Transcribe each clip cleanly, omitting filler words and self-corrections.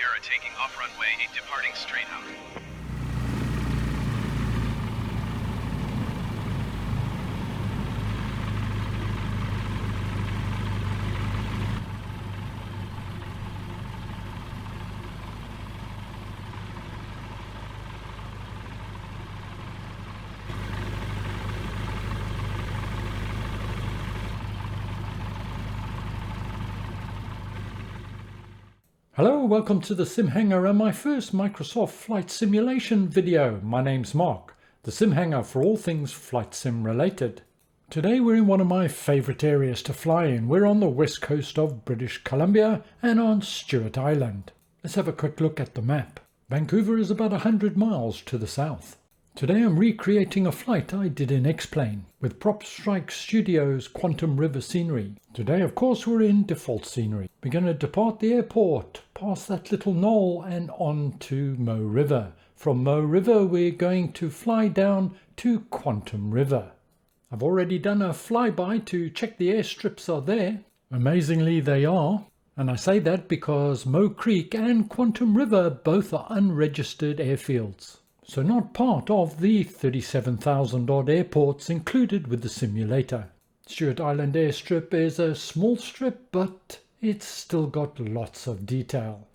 Sierra taking off runway 8 departing straight out. Hello, welcome to the Simhanger and my first Microsoft flight simulation video. My name's Mark, the Simhanger for all things flight sim related. Today we're in one of my favourite areas to fly in. We're on the west coast of British Columbia and on Stewart Island. Let's have a quick look at the map. Vancouver is about 100 miles to the south. Today I'm recreating a flight I did in X-Plane with Prop Strike Studios Quantum River scenery. Today of course we're in default scenery. We're going to depart the airport, past that little knoll and on to Mo River. From Mo River we're going to fly down to Quantum River. I've already done a flyby to check the airstrips are there. Amazingly they are. And I say that because Mo Creek and Quantum River both are unregistered airfields. So not part of the 37,000 odd airports included with the simulator. Stewart Island Airstrip is a small strip, but it's still got lots of detail.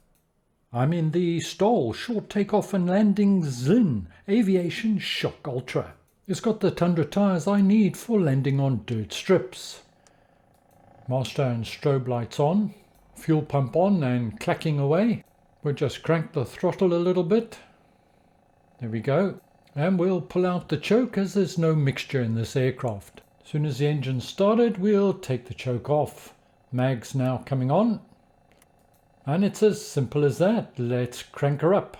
I'm in the STOL Short Takeoff and Landing Glen Aviation Shock Ultra. It's got the Tundra tyres I need for landing on dirt strips. Master and strobe lights on, fuel pump on and clacking away. We'll just crank the throttle a little bit. There we go. And we'll pull out the choke as there's no mixture in this aircraft. As soon as the engine's started, we'll take the choke off. Mag's now coming on. And it's as simple as that. Let's crank her up.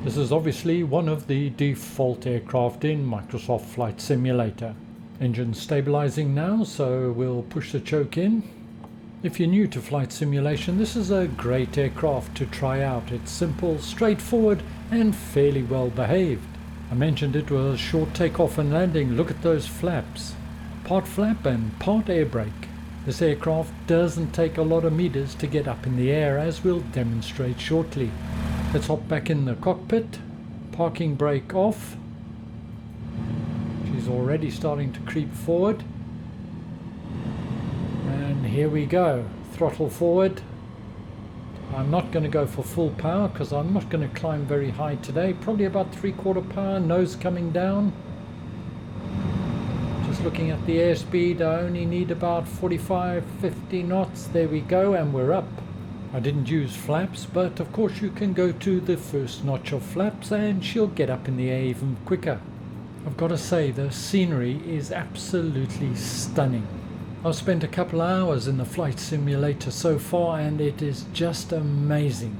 This is obviously one of the default aircraft in Microsoft Flight Simulator. Engine stabilizing now, so we'll push the choke in. If you're new to flight simulation, this is a great aircraft to try out. It's simple, straightforward and fairly well behaved. I mentioned it was short takeoff and landing. Look at those flaps. Part flap and part air brake. This aircraft doesn't take a lot of meters to get up in the air, as we'll demonstrate shortly. Let's hop back in the cockpit. Parking brake off. She's already starting to creep forward. And here we go, throttle forward. I'm not going to go for full power because I'm not going to climb very high today. Probably about 3/4 power, nose coming down. Just looking at the airspeed, I only need about 45-50 knots. There we go, and we're up. I didn't use flaps, but of course you can go to the first notch of flaps and she'll get up in the air even quicker. I've got to say the scenery is absolutely stunning. I've spent a couple of hours in the flight simulator so far and it is just amazing.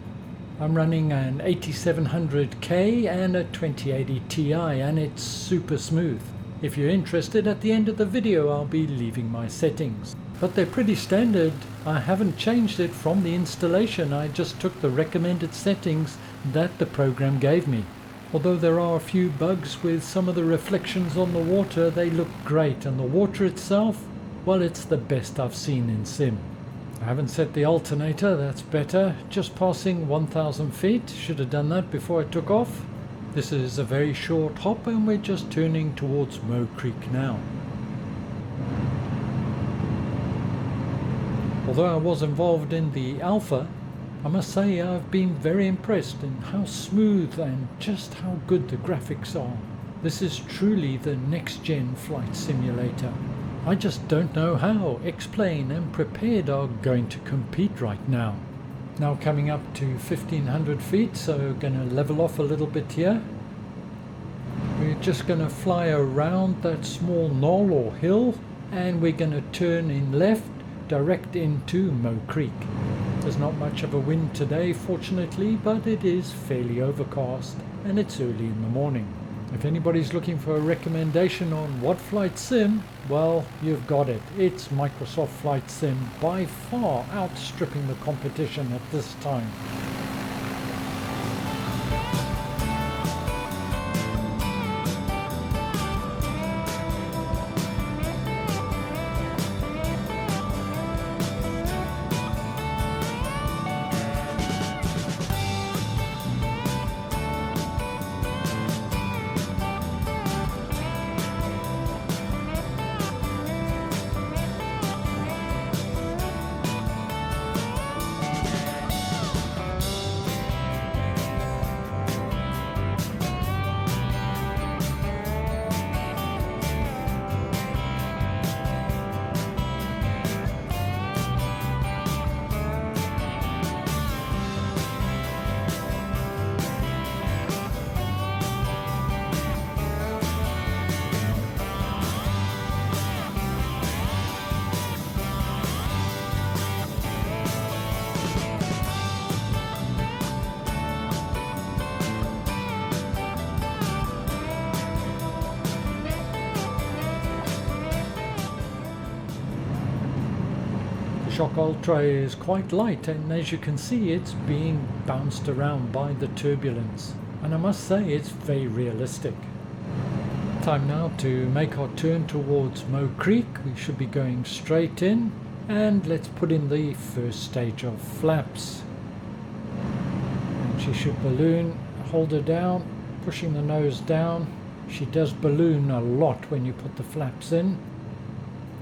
I'm running an 8700K and a 2080 Ti and it's super smooth. If you're interested, at the end of the video I'll be leaving my settings. But they're pretty standard. I haven't changed it from the installation. I just took the recommended settings that the program gave me. Although there are a few bugs with some of the reflections on the water, they look great, and the water itself, well, it's the best I've seen in sim. I haven't set the alternator, that's better. Just passing 1,000 feet, should have done that before I took off. This is a very short hop and we're just turning towards Mo Creek now. Although I was involved in the alpha, I must say I've been very impressed in how smooth and just how good the graphics are. This is truly the next-gen flight simulator. I just don't know how X-Plane and Prepared are going to compete right now. Now coming up to 1,500 feet, so going to level off a little bit here. We're just going to fly around that small knoll or hill and we're going to turn in left direct into Mo Creek. There's not much of a wind today fortunately, but it is fairly overcast and it's early in the morning. If anybody's looking for a recommendation on what flight sim, well, you've got it. It's Microsoft Flight Sim, by far outstripping the competition at this time. shock ultra is quite light, and as you can see it's being bounced around by the turbulence, and I must say it's very realistic. Time now to make our turn towards Moe Creek. We should be going straight in, and let's put in the first stage of flaps. And she should balloon, hold her down, pushing the nose down. She does balloon a lot when you put the flaps in.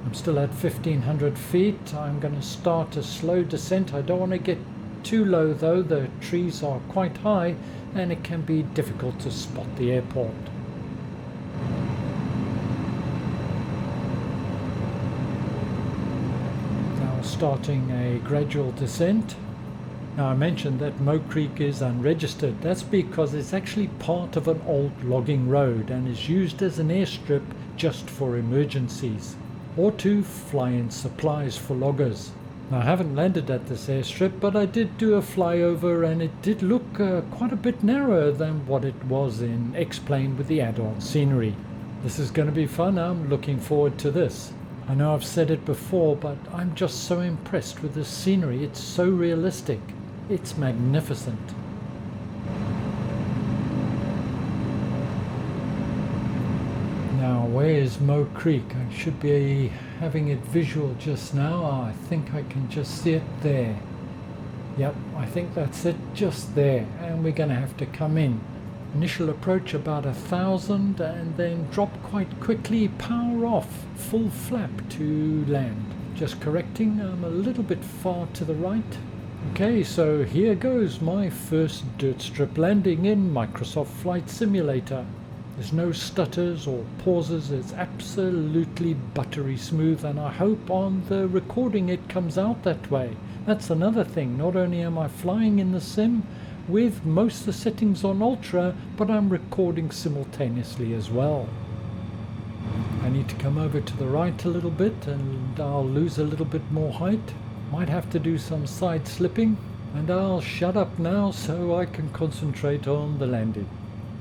I'm still at 1500 feet. I'm going to start a slow descent. I don't want to get too low though. The trees are quite high and it can be difficult to spot the airport. Now starting a gradual descent. Now I mentioned that Moe Creek is unregistered. That's because it's actually part of an old logging road and is used as an airstrip just for emergencies, or to fly in supplies for loggers. Now I haven't landed at this airstrip, but I did do a flyover and it did look quite a bit narrower than what it was in X-Plane with the add-on scenery. This is going to be fun. I'm looking forward to this. I know I've said it before, but I'm just so impressed with this scenery. It's so realistic. It's magnificent. Now, where's Moe Creek? I should be having it visual just now. I think I can just see it there. Yep, I think that's it, just there. And we're going to have to come in. Initial approach about 1,000 and then drop quite quickly, power off, full flap to land. Just correcting, I'm a little bit far to the right. Okay, so here goes my first dirt strip landing in Microsoft Flight Simulator. There's no stutters or pauses, it's absolutely buttery smooth, and I hope on the recording it comes out that way. That's another thing, not only am I flying in the sim with most of the settings on Ultra, but I'm recording simultaneously as well. I need to come over to the right a little bit and I'll lose a little bit more height. Might have to do some side slipping, and I'll shut up now so I can concentrate on the landing.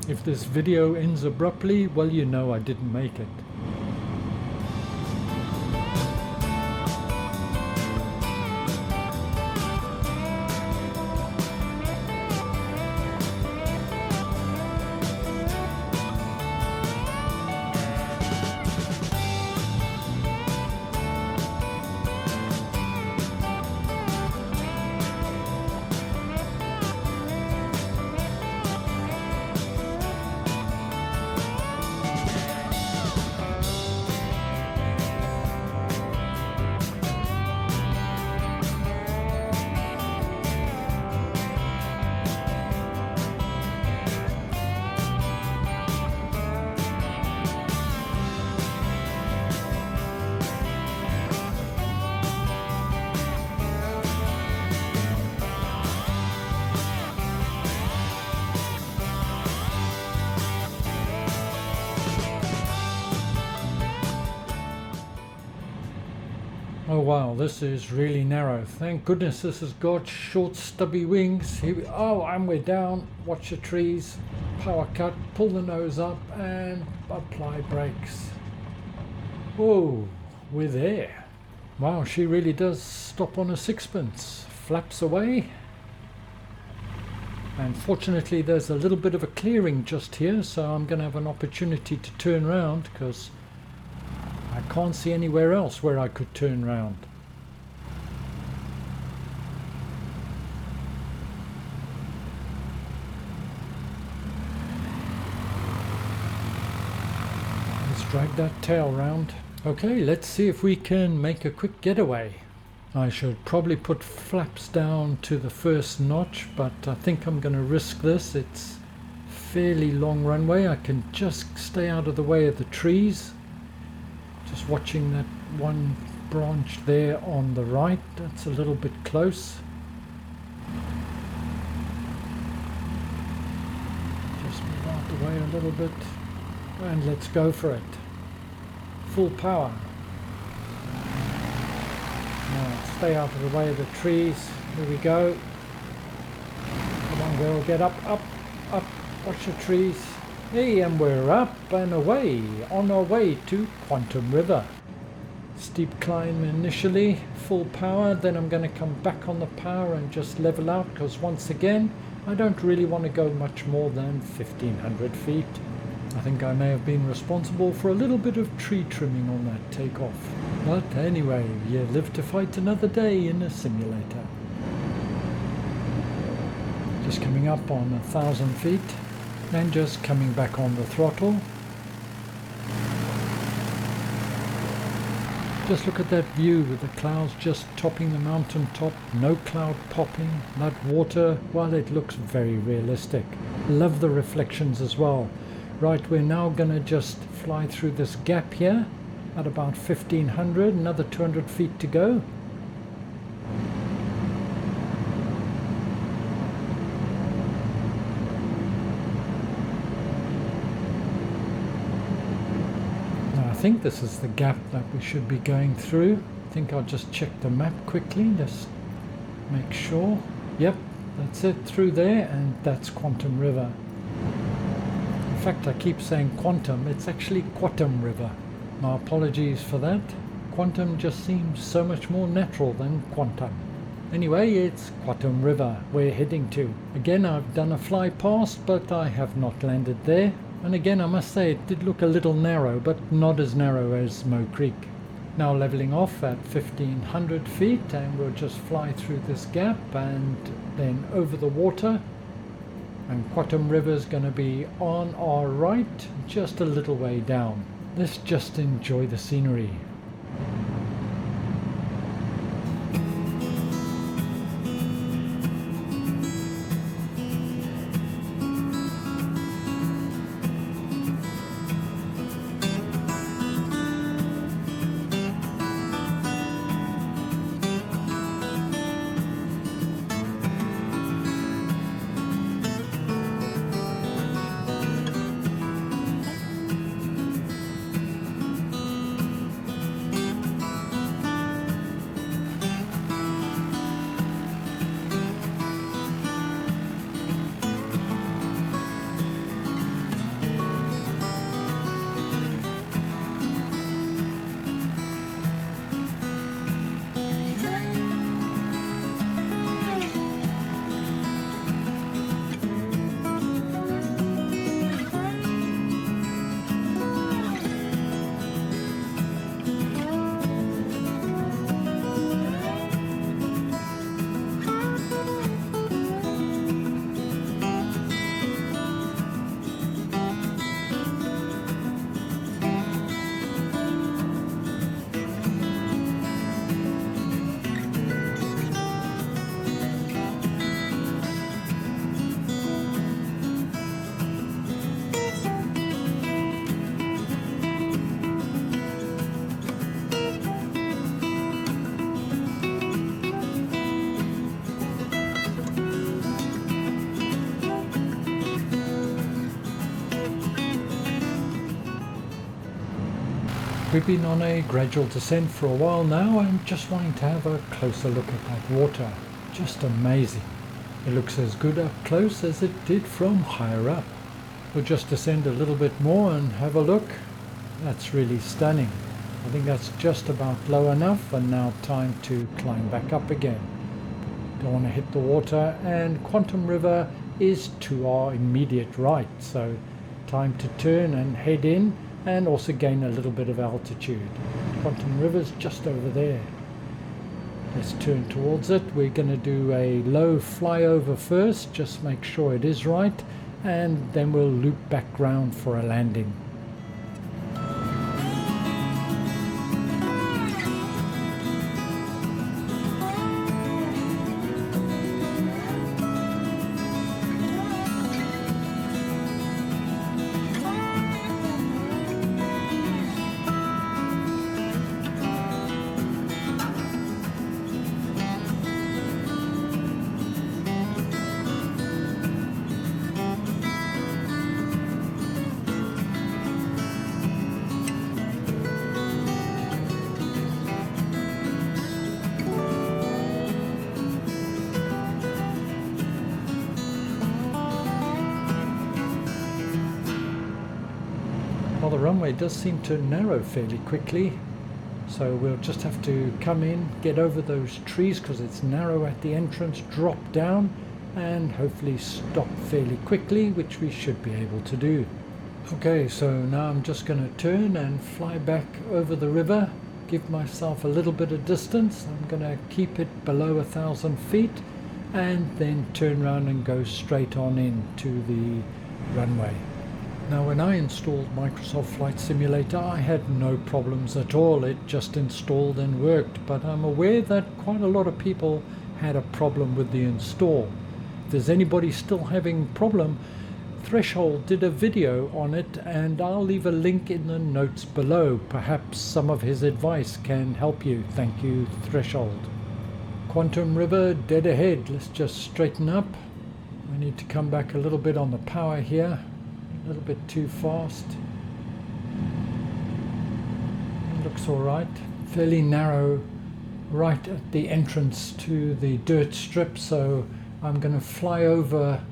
If this video ends abruptly, well, you know I didn't make it. Oh wow, this is really narrow. Thank goodness this has got short stubby wings. Here we, oh, and we're down. Watch the trees. Power cut, pull the nose up and apply brakes. Oh, we're there. Wow, she really does stop on a sixpence. Flaps away. And fortunately there's a little bit of a clearing just here, so I'm going to have an opportunity to turn around because I can't see anywhere else where I could turn round. Let's drag that tail round. Okay, let's see if we can make a quick getaway. I should probably put flaps down to the first notch, but I think I'm going to risk this. It's fairly long runway. I can just stay out of the way of the trees. Just watching that one branch there on the right, that's a little bit close. Just move out the way a little bit and let's go for it. Full power. Now stay out of the way of the trees. Here we go. Come on girl, get up, up, up. Watch the trees. Hey, and we're up and away, on our way to Quatam River. Steep climb initially, full power, then I'm going to come back on the power and just level out, because once again I don't really want to go much more than 1500 feet. I think I may have been responsible for a little bit of tree trimming on that takeoff. But anyway, you live to fight another day in a simulator. Just coming up on 1000 feet and just coming back on the throttle. Just look at that view with the clouds just topping the mountain top, no cloud popping, that water, well, it looks very realistic. Love the reflections as well. Right, we're now going to just fly through this gap here at about 1500, another 200 feet to go. I think this is the gap that we should be going through. I think I'll just check the map quickly, just make sure. Yep, that's it, through there, and that's Quatam River. In fact, I keep saying Quantum, it's actually Quatam River. My apologies for that. Quantum just seems so much more natural than Quantum. Anyway, it's Quatam River we're heading to. Again, I've done a fly past, but I have not landed there. And again, I must say it did look a little narrow, but not as narrow as Moe Creek. Now leveling off at 1500 feet, and we'll just fly through this gap and then over the water. And Quatam River is going to be on our right, just a little way down. Let's just enjoy the scenery. We've been on a gradual descent for a while now and just wanting to have a closer look at that water. Just amazing. It looks as good up close as it did from higher up. We'll just descend a little bit more and have a look. That's really stunning. I think that's just about low enough, and now time to climb back up again. Don't want to hit the water, and Quatam River is to our immediate right, so time to turn and head in and also gain a little bit of altitude. Quatam River's just over there. Let's turn towards it. We're going to do a low flyover first, just make sure it is right, and then we'll loop back round for a landing. Well, the runway does seem to narrow fairly quickly, So we'll just have to come in, get over those trees because it's narrow at the entrance, drop down and hopefully stop fairly quickly, which we should be able to do. Okay, so now I'm just going to turn and fly back over the river, give myself a little bit of distance. I'm going to keep it below 1,000 feet and then turn around and go straight on into the runway. Now when I installed Microsoft Flight Simulator, I had no problems at all. It just installed and worked, but I'm aware that quite a lot of people had a problem with the install. If there's anybody still having problem, Threshold did a video on it and I'll leave a link in the notes below. Perhaps some of his advice can help you. Thank you, Threshold. Quatam River dead ahead. Let's just straighten up. I need to come back a little bit on the power here. A little bit too fast. Looks all right. Fairly narrow right at the entrance to the dirt strip, so I'm going to fly over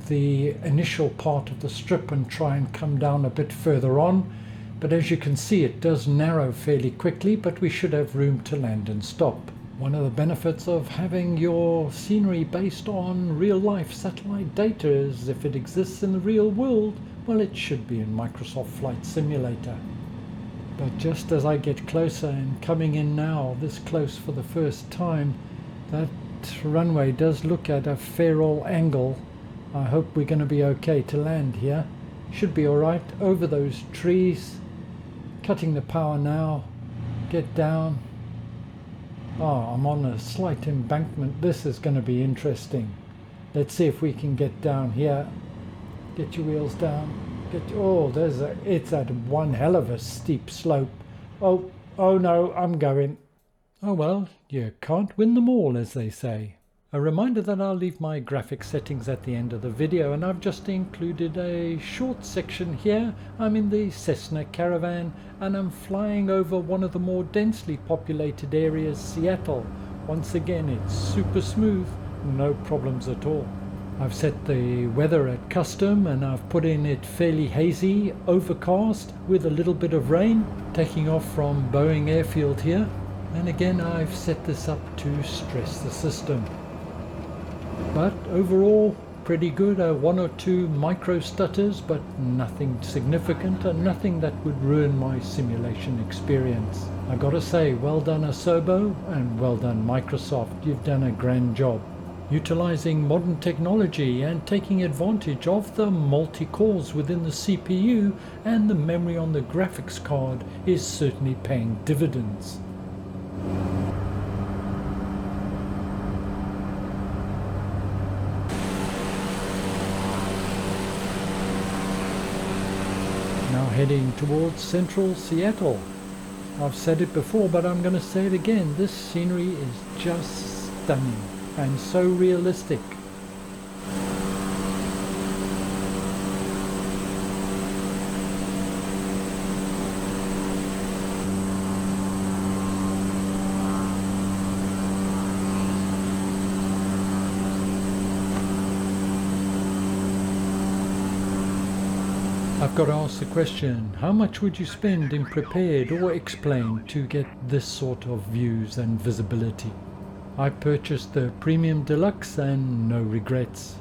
the initial part of the strip and try and come down a bit further on. But as you can see, it does narrow fairly quickly, but we should have room to land and stop. One of the benefits of having your scenery based on real-life satellite data is if it exists in the real world, well, it should be in Microsoft Flight Simulator. But just as I get closer and coming in now, this close for the first time, that runway does look at a fair old angle. I hope we're going to be okay to land here. Should be alright. Over those trees, cutting the power now, get down. Oh, I'm on a slight embankment. This is going to be interesting. Let's see if we can get down here. Get your wheels down. It's at one hell of a steep slope. Oh no, I'm going. Oh well, you can't win them all, as they say. A reminder that I'll leave my graphic settings at the end of the video, and I've just included a short section here. I'm in the Cessna Caravan and I'm flying over one of the more densely populated areas, Seattle. Once again, it's super smooth, no problems at all. I've set the weather at custom and I've put in it fairly hazy, overcast with a little bit of rain, taking off from Boeing Airfield here. And again, I've set this up to stress the system. But overall, pretty good. One or two micro stutters, but nothing significant and nothing that would ruin my simulation experience. I gotta say, well done Asobo and well done Microsoft. You've done a grand job. Utilizing modern technology and taking advantage of the multi-cores within the CPU and the memory on the graphics card is certainly paying dividends. Now heading towards central Seattle. I've said it before, but I'm going to say it again. This scenery is just stunning and so realistic. I've got to ask the question, how much would you spend in prepared or explain to get this sort of views and visibility? I purchased the Premium Deluxe and no regrets.